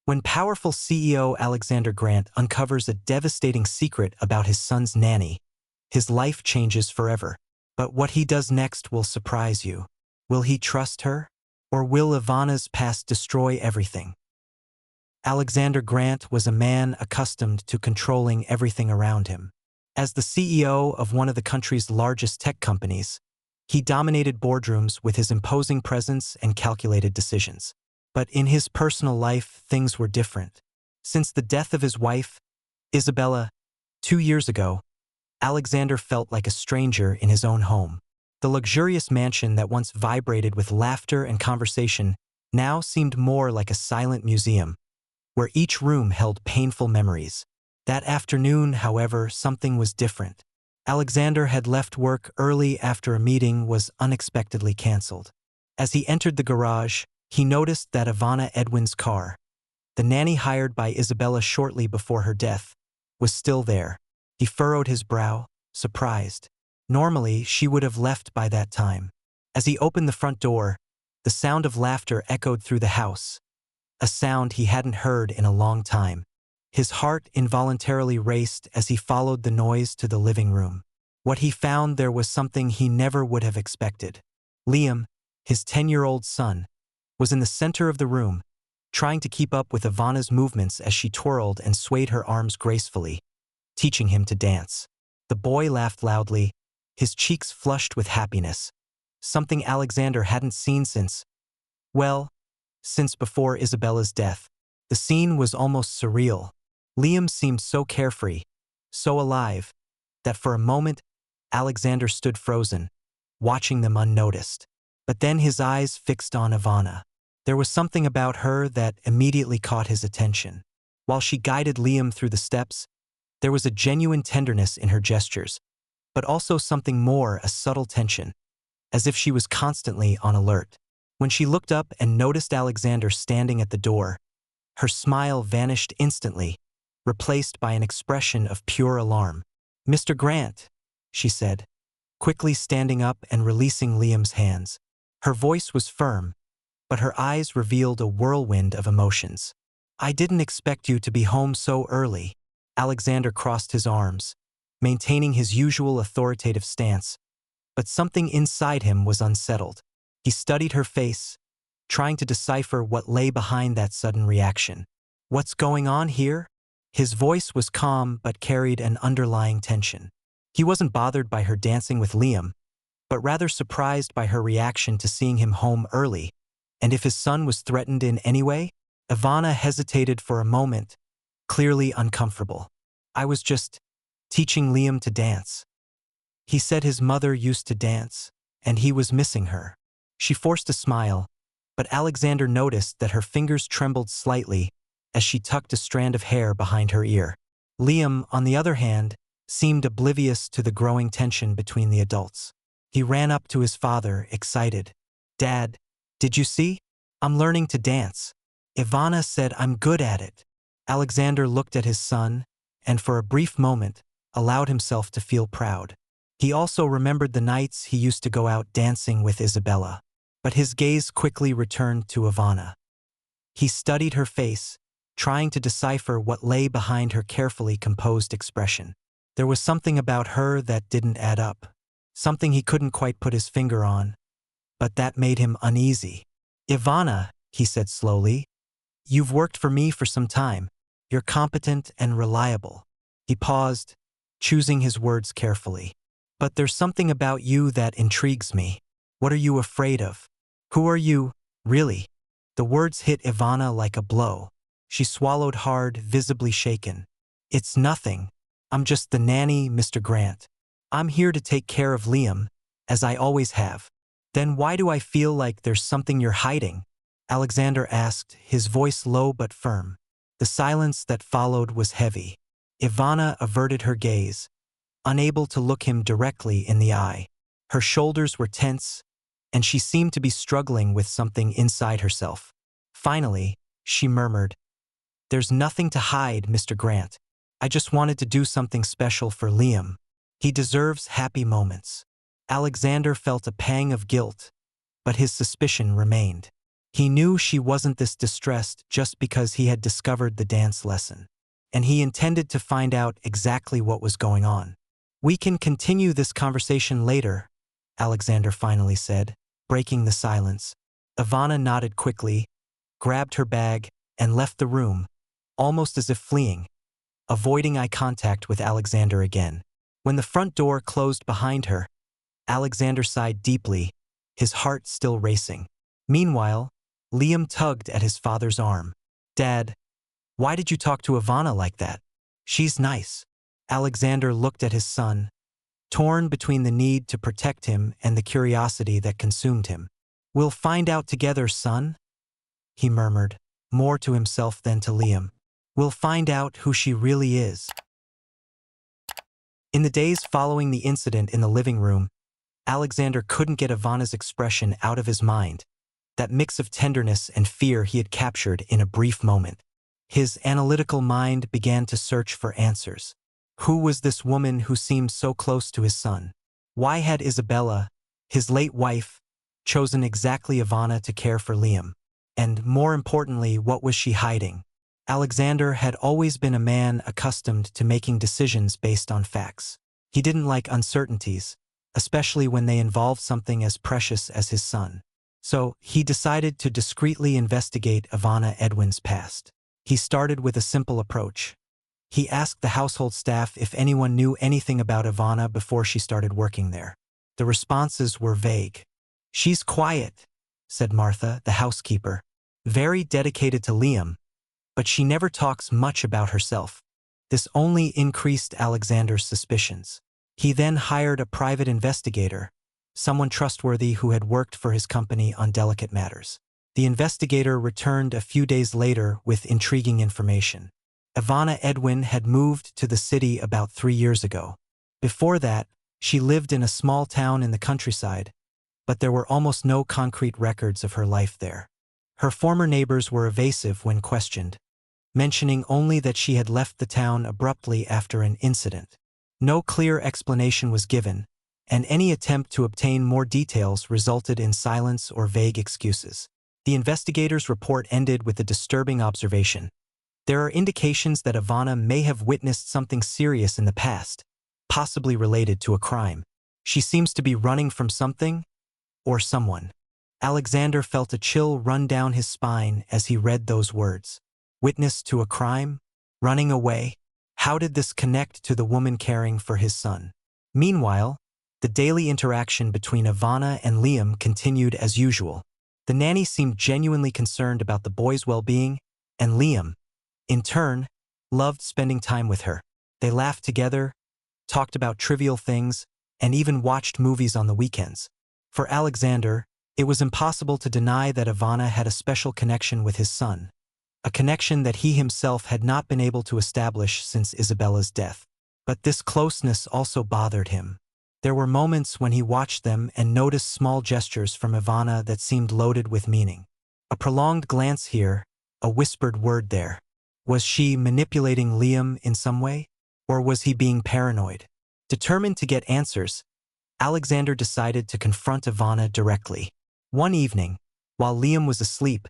When powerful CEO Alexander Grant uncovers a devastating secret about his son's nanny, his life changes forever. But what he does next will surprise you. Will he trust her? Or will Ivanna's past destroy everything? Alexander Grant was a man accustomed to controlling everything around him. As the CEO of one of the country's largest tech companies, he dominated boardrooms with his imposing presence and calculated decisions. But in his personal life, things were different. Since the death of his wife, Isabella, 2 years ago, Alexander felt like a stranger in his own home. The luxurious mansion that once vibrated with laughter and conversation now seemed more like a silent museum, where each room held painful memories. That afternoon, however, something was different. Alexander had left work early after a meeting was unexpectedly canceled. As he entered the garage, he noticed that Ivanna Edwin's car, the nanny hired by Isabella shortly before her death, was still there. He furrowed his brow, surprised. Normally, she would have left by that time. As he opened the front door, the sound of laughter echoed through the house, a sound he hadn't heard in a long time. His heart involuntarily raced as he followed the noise to the living room. What he found there was something he never would have expected. Liam, his 10-year-old son, was in the center of the room, trying to keep up with Ivanna's movements as she twirled and swayed her arms gracefully, teaching him to dance. The boy laughed loudly, his cheeks flushed with happiness, something Alexander hadn't seen since before Isabella's death. The scene was almost surreal. Liam seemed so carefree, so alive, that for a moment, Alexander stood frozen, watching them unnoticed. But then his eyes fixed on Ivanna. There was something about her that immediately caught his attention. While she guided Liam through the steps, there was a genuine tenderness in her gestures, but also something more, a subtle tension, as if she was constantly on alert. When she looked up and noticed Alexander standing at the door, her smile vanished instantly, replaced by an expression of pure alarm. "Mr. Grant," she said, quickly standing up and releasing Liam's hands. Her voice was firm, but her eyes revealed a whirlwind of emotions. "I didn't expect you to be home so early." Alexander crossed his arms, maintaining his usual authoritative stance, but something inside him was unsettled. He studied her face, trying to decipher what lay behind that sudden reaction. "What's going on here?" His voice was calm but carried an underlying tension. He wasn't bothered by her dancing with Liam, but rather surprised by her reaction to seeing him home early, and if his son was threatened in any way. Ivanna hesitated for a moment, clearly uncomfortable. "I was just teaching Liam to dance. He said his mother used to dance, and he was missing her." She forced a smile, but Alexander noticed that her fingers trembled slightly as she tucked a strand of hair behind her ear. Liam, on the other hand, seemed oblivious to the growing tension between the adults. He ran up to his father, excited. "Dad, did you see? I'm learning to dance. Ivanna said I'm good at it." Alexander looked at his son, and for a brief moment, allowed himself to feel proud. He also remembered the nights he used to go out dancing with Isabella. But his gaze quickly returned to Ivanna. He studied her face, trying to decipher what lay behind her carefully composed expression. There was something about her that didn't add up, something he couldn't quite put his finger on, but that made him uneasy. "Ivanna," he said slowly, "you've worked for me for some time. You're competent and reliable." He paused, choosing his words carefully. "But there's something about you that intrigues me. What are you afraid of? Who are you, really?" The words hit Ivanna like a blow. She swallowed hard, visibly shaken. "It's nothing. I'm just the nanny, Mr. Grant. I'm here to take care of Liam, as I always have." "Then why do I feel like there's something you're hiding?" Alexander asked, his voice low but firm. The silence that followed was heavy. Ivanna averted her gaze, unable to look him directly in the eye. Her shoulders were tense, and she seemed to be struggling with something inside herself. Finally, she murmured, "There's nothing to hide, Mr. Grant. I just wanted to do something special for Liam. He deserves happy moments." Alexander felt a pang of guilt, but his suspicion remained. He knew she wasn't this distressed just because he had discovered the dance lesson. And he intended to find out exactly what was going on. "We can continue this conversation later," Alexander finally said, breaking the silence. Ivanna nodded quickly, grabbed her bag, and left the room, almost as if fleeing, avoiding eye contact with Alexander again. When the front door closed behind her, Alexander sighed deeply, his heart still racing. Meanwhile, Liam tugged at his father's arm. "Dad, why did you talk to Ivanna like that? She's nice." Alexander looked at his son, torn between the need to protect him and the curiosity that consumed him. "We'll find out together, son," he murmured, more to himself than to Liam. "We'll find out who she really is." In the days following the incident in the living room, Alexander couldn't get Ivanna's expression out of his mind, that mix of tenderness and fear he had captured in a brief moment. His analytical mind began to search for answers. Who was this woman who seemed so close to his son? Why had Isabella, his late wife, chosen exactly Ivanna to care for Liam? And more importantly, what was she hiding? Alexander had always been a man accustomed to making decisions based on facts. He didn't like uncertainties, especially when they involved something as precious as his son. So he decided to discreetly investigate Ivanna Edwin's past. He started with a simple approach. He asked the household staff if anyone knew anything about Ivanna before she started working there. The responses were vague. "She's quiet," said Martha, the housekeeper, "very dedicated to Liam, but she never talks much about herself." This only increased Alexander's suspicions. He then hired a private investigator, someone trustworthy who had worked for his company on delicate matters. The investigator returned a few days later with intriguing information. Ivanna Edwin had moved to the city about 3 years ago. Before that, she lived in a small town in the countryside, but there were almost no concrete records of her life there. Her former neighbors were evasive when questioned, mentioning only that she had left the town abruptly after an incident. No clear explanation was given, and any attempt to obtain more details resulted in silence or vague excuses. The investigator's report ended with a disturbing observation. There are indications that Ivanna may have witnessed something serious in the past, possibly related to a crime. She seems to be running from something or someone. Alexander felt a chill run down his spine as he read those words. Witness to a crime? Running away? How did this connect to the woman caring for his son? Meanwhile, the daily interaction between Ivanna and Liam continued as usual. The nanny seemed genuinely concerned about the boy's well-being, and Liam, in turn, loved spending time with her. They laughed together, talked about trivial things, and even watched movies on the weekends. For Alexander, it was impossible to deny that Ivanna had a special connection with his son, a connection that he himself had not been able to establish since Isabella's death. But this closeness also bothered him. There were moments when he watched them and noticed small gestures from Ivanna that seemed loaded with meaning. A prolonged glance here, a whispered word there. Was she manipulating Liam in some way? Or was he being paranoid? Determined to get answers, Alexander decided to confront Ivanna directly. One evening, while Liam was asleep,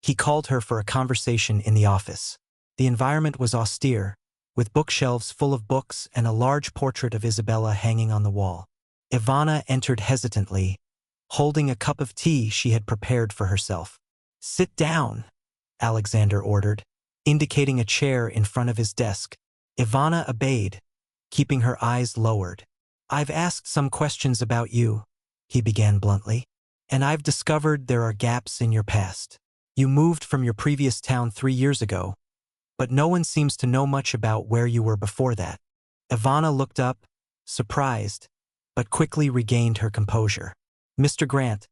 he called her for a conversation in the office. The environment was austere, with bookshelves full of books and a large portrait of Isabella hanging on the wall. Ivanna entered hesitantly, holding a cup of tea she had prepared for herself. "Sit down," Alexander ordered, indicating a chair in front of his desk. Ivanna obeyed, keeping her eyes lowered. "I've asked some questions about you," he began bluntly, "and I've discovered there are gaps in your past. You moved from your previous town 3 years ago, but no one seems to know much about where you were before that." Ivanna looked up, surprised, but quickly regained her composure. "Mr. Grant,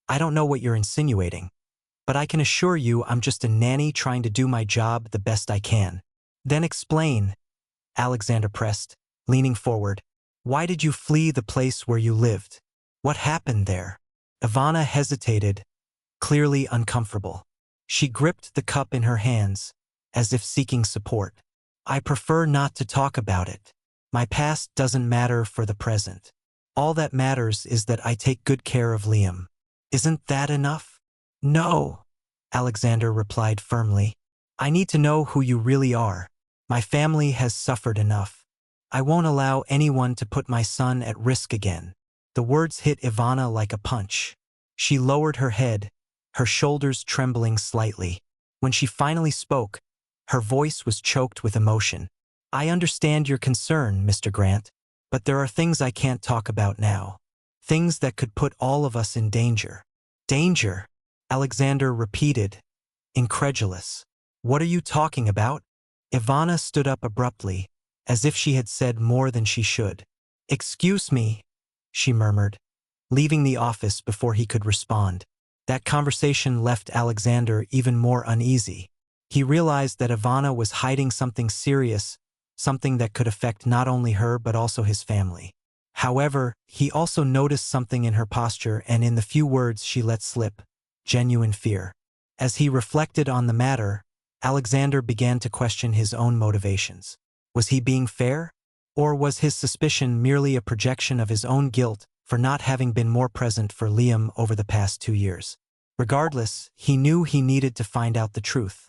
I don't know what you're insinuating, but I can assure you I'm just a nanny trying to do my job the best I can." "Then explain," Alexander pressed, leaning forward. "Why did you flee the place where you lived? What happened there?" Ivanna hesitated, clearly uncomfortable. She gripped the cup in her hands, as if seeking support. "I prefer not to talk about it. My past doesn't matter for the present. All that matters is that I take good care of Liam. Isn't that enough?" "No," Alexander replied firmly. I need to know who you really are. My family has suffered enough. I won't allow anyone to put my son at risk again. The words hit Ivanna like a punch. She lowered her head, her shoulders trembling slightly. When she finally spoke, her voice was choked with emotion. I understand your concern, Mr. Grant, but there are things I can't talk about now. Things that could put all of us in danger. Danger? Alexander repeated, incredulous. What are you talking about? Ivanna stood up abruptly, as if she had said more than she should. Excuse me, she murmured, leaving the office before he could respond. That conversation left Alexander even more uneasy. He realized that Ivanna was hiding something serious, something that could affect not only her but also his family. However, he also noticed something in her posture and in the few words she let slip: genuine fear. As he reflected on the matter, Alexander began to question his own motivations. Was he being fair? Or was his suspicion merely a projection of his own guilt for not having been more present for Liam over the past 2 years? Regardless, he knew he needed to find out the truth.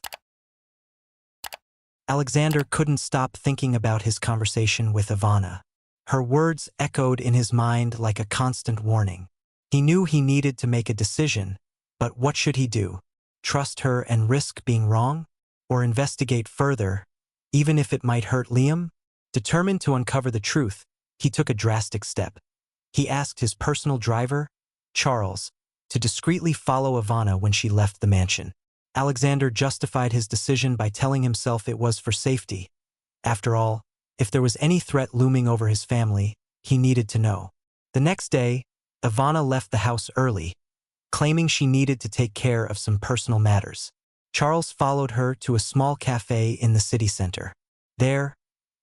Alexander couldn't stop thinking about his conversation with Ivanna. Her words echoed in his mind like a constant warning. He knew he needed to make a decision, but what should he do? Trust her and risk being wrong? Or investigate further, even if it might hurt Liam? Determined to uncover the truth, he took a drastic step. He asked his personal driver, Charles, to discreetly follow Ivanna when she left the mansion. Alexander justified his decision by telling himself it was for safety. After all, if there was any threat looming over his family, he needed to know. The next day, Ivanna left the house early, claiming she needed to take care of some personal matters. Charles followed her to a small cafe in the city center. There,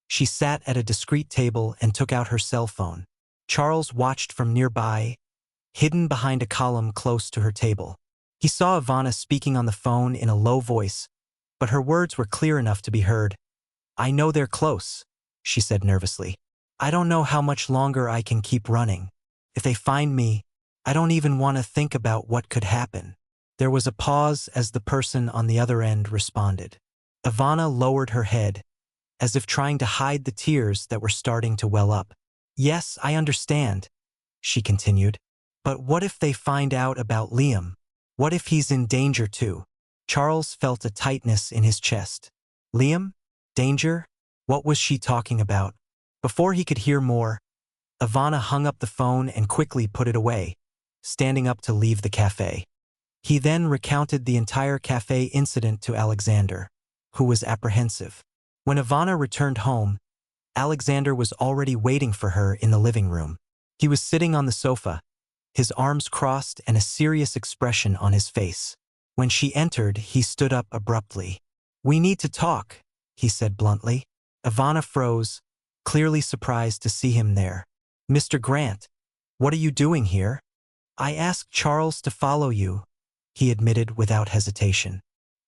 she sat at a discreet table and took out her cell phone. Charles watched from nearby, hidden behind a column close to her table. He saw Ivanna speaking on the phone in a low voice, but her words were clear enough to be heard. I know they're close, she said nervously. I don't know how much longer I can keep running. If they find me, I don't even want to think about what could happen. There was a pause as the person on the other end responded. Ivanna lowered her head, as if trying to hide the tears that were starting to well up. Yes, I understand, she continued. But what if they find out about Liam? What if he's in danger too? Charles felt a tightness in his chest. Liam? Danger? What was she talking about? Before he could hear more, Ivanna hung up the phone and quickly put it away, standing up to leave the cafe. He then recounted the entire cafe incident to Alexander, who was apprehensive. When Ivanna returned home, Alexander was already waiting for her in the living room. He was sitting on the sofa, his arms crossed and a serious expression on his face. When she entered, he stood up abruptly. We need to talk, he said bluntly. Ivanna froze, clearly surprised to see him there. Mr. Grant, what are you doing here? I asked Charles to follow you, he admitted without hesitation.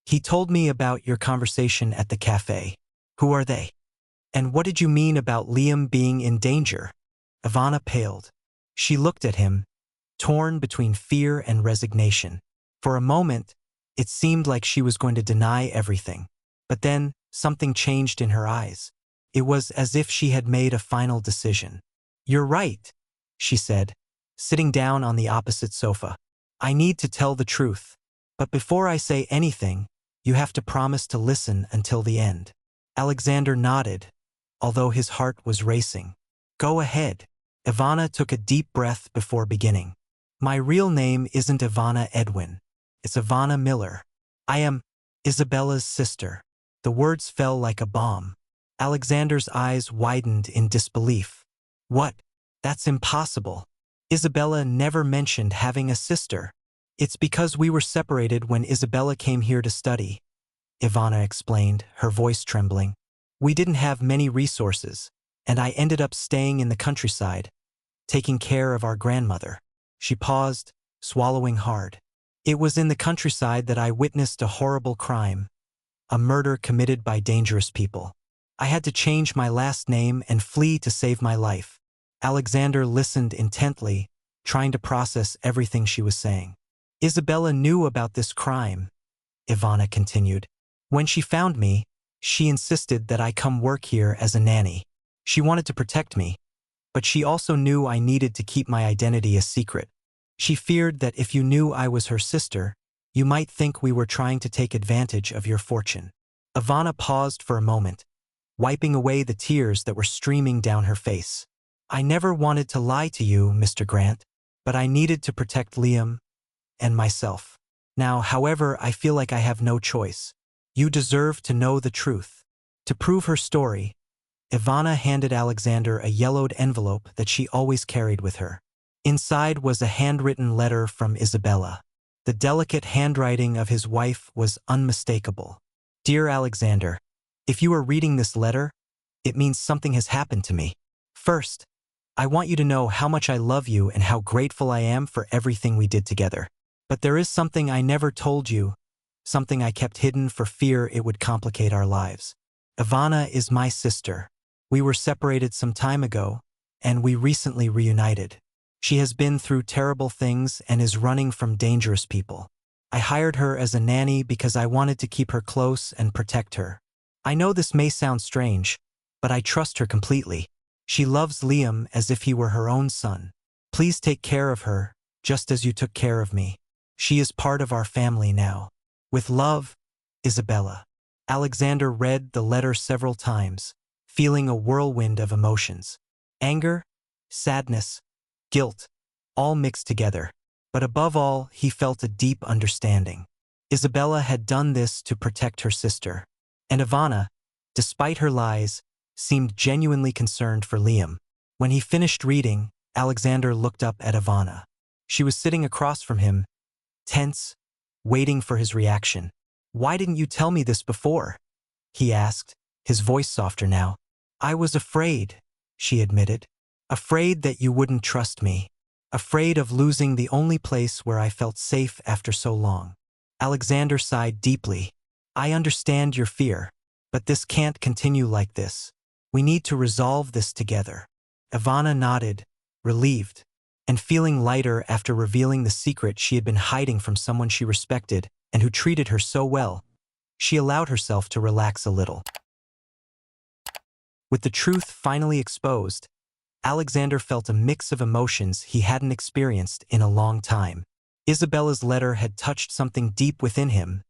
He told me about your conversation at the cafe. Who are they? And what did you mean about Liam being in danger? Ivanna paled. She looked at him, torn between fear and resignation. For a moment, it seemed like she was going to deny everything. But then, something changed in her eyes. It was as if she had made a final decision. You're right, she said, sitting down on the opposite sofa. I need to tell the truth. But before I say anything, you have to promise to listen until the end. Alexander nodded, although his heart was racing. Go ahead. Ivanna took a deep breath before beginning. My real name isn't Ivanna Edwin. It's Ivanna Miller. I am Isabella's sister. The words fell like a bomb. Alexander's eyes widened in disbelief. What? That's impossible. Isabella never mentioned having a sister. It's because we were separated when Isabella came here to study, Ivanna explained, her voice trembling. We didn't have many resources, and I ended up staying in the countryside, taking care of our grandmother. She paused, swallowing hard. It was in the countryside that I witnessed a horrible crime, a murder committed by dangerous people. I had to change my last name and flee to save my life. Alexander listened intently, trying to process everything she was saying. Isabella knew about this crime, Ivanna continued. When she found me, she insisted that I come work here as a nanny. She wanted to protect me, but she also knew I needed to keep my identity a secret. She feared that if you knew I was her sister, you might think we were trying to take advantage of your fortune. Ivanna paused for a moment, wiping away the tears that were streaming down her face. I never wanted to lie to you, Mr. Grant, but I needed to protect Liam and myself. Now, however, I feel like I have no choice. You deserve to know the truth. To prove her story, Ivanna handed Alexander a yellowed envelope that she always carried with her. Inside was a handwritten letter from Isabella. The delicate handwriting of his wife was unmistakable. Dear Alexander, if you are reading this letter, it means something has happened to me. First, I want you to know how much I love you and how grateful I am for everything we did together. But there is something I never told you, something I kept hidden for fear it would complicate our lives. Ivanna is my sister. We were separated some time ago, and we recently reunited. She has been through terrible things and is running from dangerous people. I hired her as a nanny because I wanted to keep her close and protect her. I know this may sound strange, but I trust her completely. She loves Liam as if he were her own son. Please take care of her, just as you took care of me. She is part of our family now. With love, Isabella. Alexander read the letter several times, feeling a whirlwind of emotions. Anger, sadness, guilt, all mixed together. But above all, he felt a deep understanding. Isabella had done this to protect her sister. And Ivanna, despite her lies, seemed genuinely concerned for Liam. When he finished reading, Alexander looked up at Ivanna. She was sitting across from him, tense, waiting for his reaction. Why didn't you tell me this before? He asked, his voice softer now. I was afraid, she admitted. Afraid that you wouldn't trust me. Afraid of losing the only place where I felt safe after so long. Alexander sighed deeply. I understand your fear, but this can't continue like this. We need to resolve this together. Ivanna nodded, relieved, and feeling lighter after revealing the secret she had been hiding from someone she respected and who treated her so well. She allowed herself to relax a little. With the truth finally exposed, Alexander felt a mix of emotions he hadn't experienced in a long time. Isabella's letter had touched something deep within him,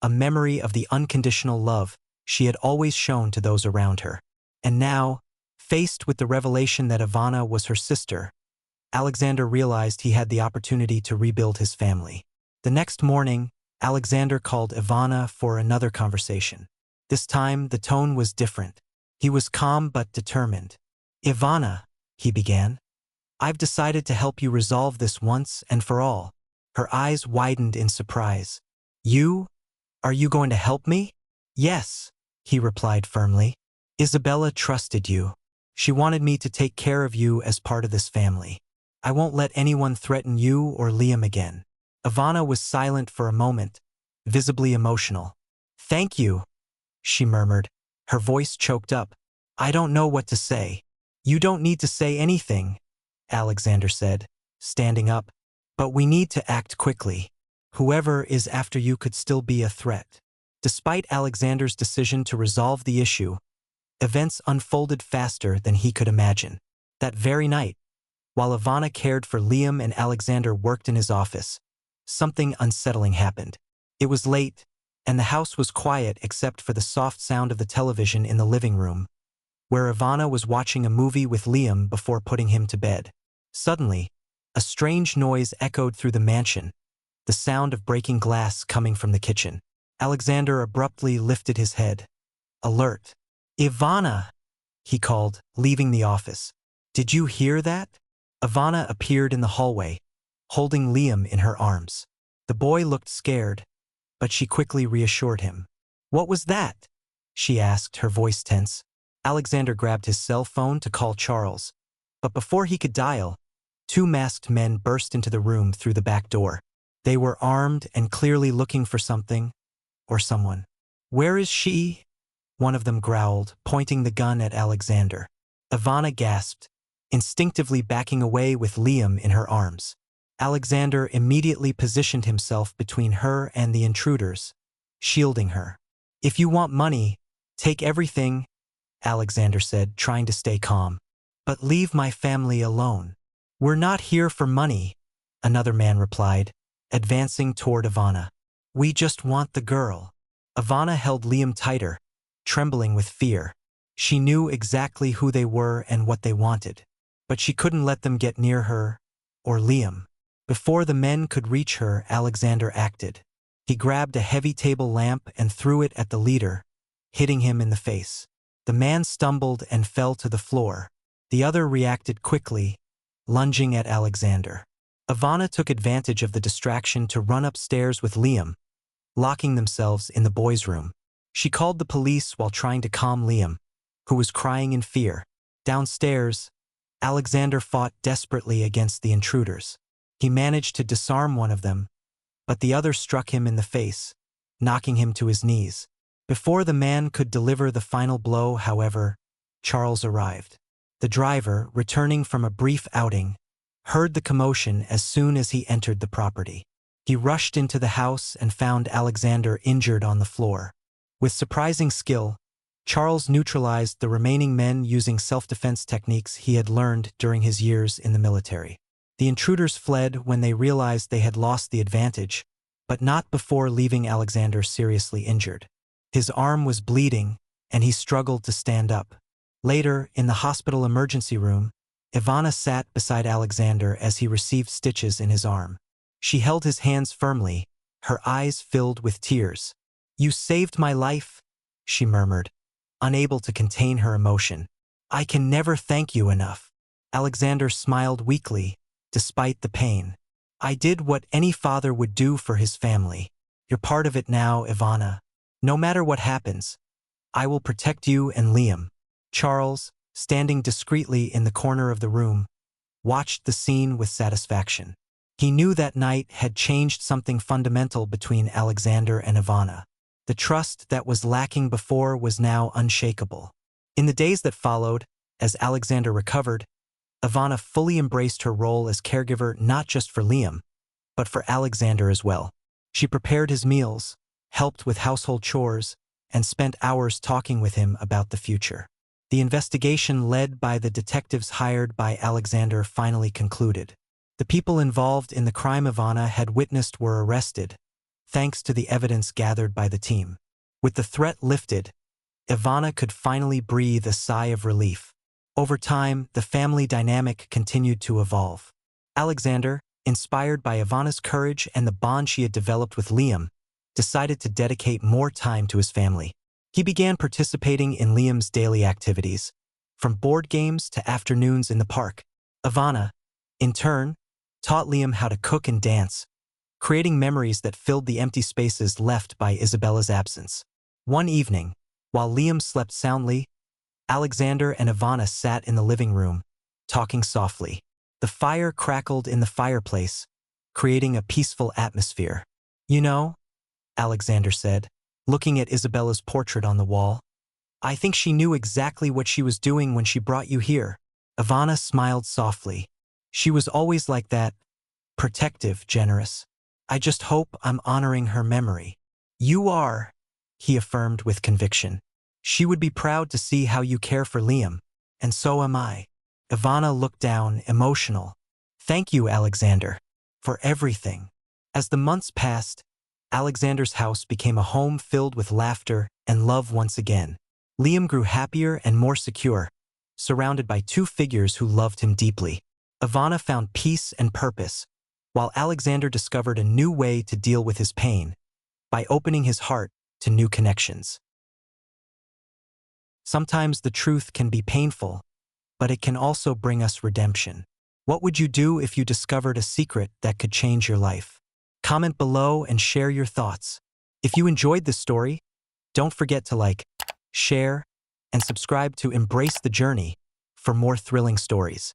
a memory of the unconditional love she had always shown to those around her. And now, faced with the revelation that Ivanna was her sister, Alexander realized he had the opportunity to rebuild his family. The next morning, Alexander called Ivanna for another conversation. This time, the tone was different. He was calm but determined. Ivanna, he began, I've decided to help you resolve this once and for all. Her eyes widened in surprise. You? Are you going to help me? Yes, he replied firmly. Isabella trusted you. She wanted me to take care of you as part of this family. I won't let anyone threaten you or Liam again. Ivanna was silent for a moment, visibly emotional. Thank you, she murmured, her voice choked up. I don't know what to say. You don't need to say anything, Alexander said, standing up. But we need to act quickly. Whoever is after you could still be a threat. Despite Alexander's decision to resolve the issue, events unfolded faster than he could imagine. That very night, while Ivanna cared for Liam and Alexander worked in his office, something unsettling happened. It was late, and the house was quiet except for the soft sound of the television in the living room, where Ivanna was watching a movie with Liam before putting him to bed. Suddenly, a strange noise echoed through the mansion, the sound of breaking glass coming from the kitchen. Alexander abruptly lifted his head. Alert. Ivanna, he called, leaving the office. Did you hear that? Ivanna appeared in the hallway, holding Liam in her arms. The boy looked scared, but she quickly reassured him. What was that? She asked, her voice tense. Alexander grabbed his cell phone to call Charles, but before he could dial, two masked men burst into the room through the back door. They were armed and clearly looking for something or someone. Where is she? One of them growled, pointing the gun at Alexander. Ivanna gasped, instinctively backing away with Liam in her arms. Alexander immediately positioned himself between her and the intruders, shielding her. "If you want money, take everything," Alexander said, trying to stay calm. "But leave my family alone." "We're not here for money," another man replied, advancing toward Ivanna. "We just want the girl." Ivanna held Liam tighter, trembling with fear. She knew exactly who they were and what they wanted, but she couldn't let them get near her or Liam. Before the men could reach her, Alexander acted. He grabbed a heavy table lamp and threw it at the leader, hitting him in the face. The man stumbled and fell to the floor. The other reacted quickly, lunging at Alexander. Ivanna took advantage of the distraction to run upstairs with Liam, locking themselves in the boys' room. She called the police while trying to calm Liam, who was crying in fear. Downstairs, Alexander fought desperately against the intruders. He managed to disarm one of them, but the other struck him in the face, knocking him to his knees. Before the man could deliver the final blow, however, Charles arrived. The driver, returning from a brief outing, heard the commotion as soon as he entered the property. He rushed into the house and found Alexander injured on the floor. With surprising skill, Charles neutralized the remaining men using self-defense techniques he had learned during his years in the military. The intruders fled when they realized they had lost the advantage, but not before leaving Alexander seriously injured. His arm was bleeding, and he struggled to stand up. Later, in the hospital emergency room, Ivanna sat beside Alexander as he received stitches in his arm. She held his hands firmly, her eyes filled with tears. "You saved my life," she murmured, unable to contain her emotion. "I can never thank you enough." Alexander smiled weakly, despite the pain. "I did what any father would do for his family. You're part of it now, Ivanna. No matter what happens, I will protect you and Liam." Charles, standing discreetly in the corner of the room, watched the scene with satisfaction. He knew that night had changed something fundamental between Alexander and Ivanna. The trust that was lacking before was now unshakable. In the days that followed, as Alexander recovered, Ivanna fully embraced her role as caregiver not just for Liam, but for Alexander as well. She prepared his meals, helped with household chores, and spent hours talking with him about the future. The investigation led by the detectives hired by Alexander finally concluded. The people involved in the crime Ivanna had witnessed were arrested, thanks to the evidence gathered by the team. With the threat lifted, Ivanna could finally breathe a sigh of relief. Over time, the family dynamic continued to evolve. Alexander, inspired by Ivanna's courage and the bond she had developed with Liam, decided to dedicate more time to his family. He began participating in Liam's daily activities, from board games to afternoons in the park. Ivanna, in turn, taught Liam how to cook and dance, creating memories that filled the empty spaces left by Isabella's absence. One evening, while Liam slept soundly, Alexander and Ivanna sat in the living room, talking softly. The fire crackled in the fireplace, creating a peaceful atmosphere. "You know," Alexander said, looking at Isabella's portrait on the wall, "I think she knew exactly what she was doing when she brought you here." Ivanna smiled softly. "She was always like that, protective, generous. I just hope I'm honoring her memory." "You are," he affirmed with conviction. "She would be proud to see how you care for Liam, and so am I." Ivanna looked down, emotional. "Thank you, Alexander, for everything." As the months passed, Alexander's house became a home filled with laughter and love once again. Liam grew happier and more secure, surrounded by two figures who loved him deeply. Ivanna found peace and purpose, while Alexander discovered a new way to deal with his pain, by opening his heart to new connections. Sometimes the truth can be painful, but it can also bring us redemption. What would you do if you discovered a secret that could change your life? Comment below and share your thoughts. If you enjoyed this story, don't forget to like, share, and subscribe to Embrace the Journey for more thrilling stories.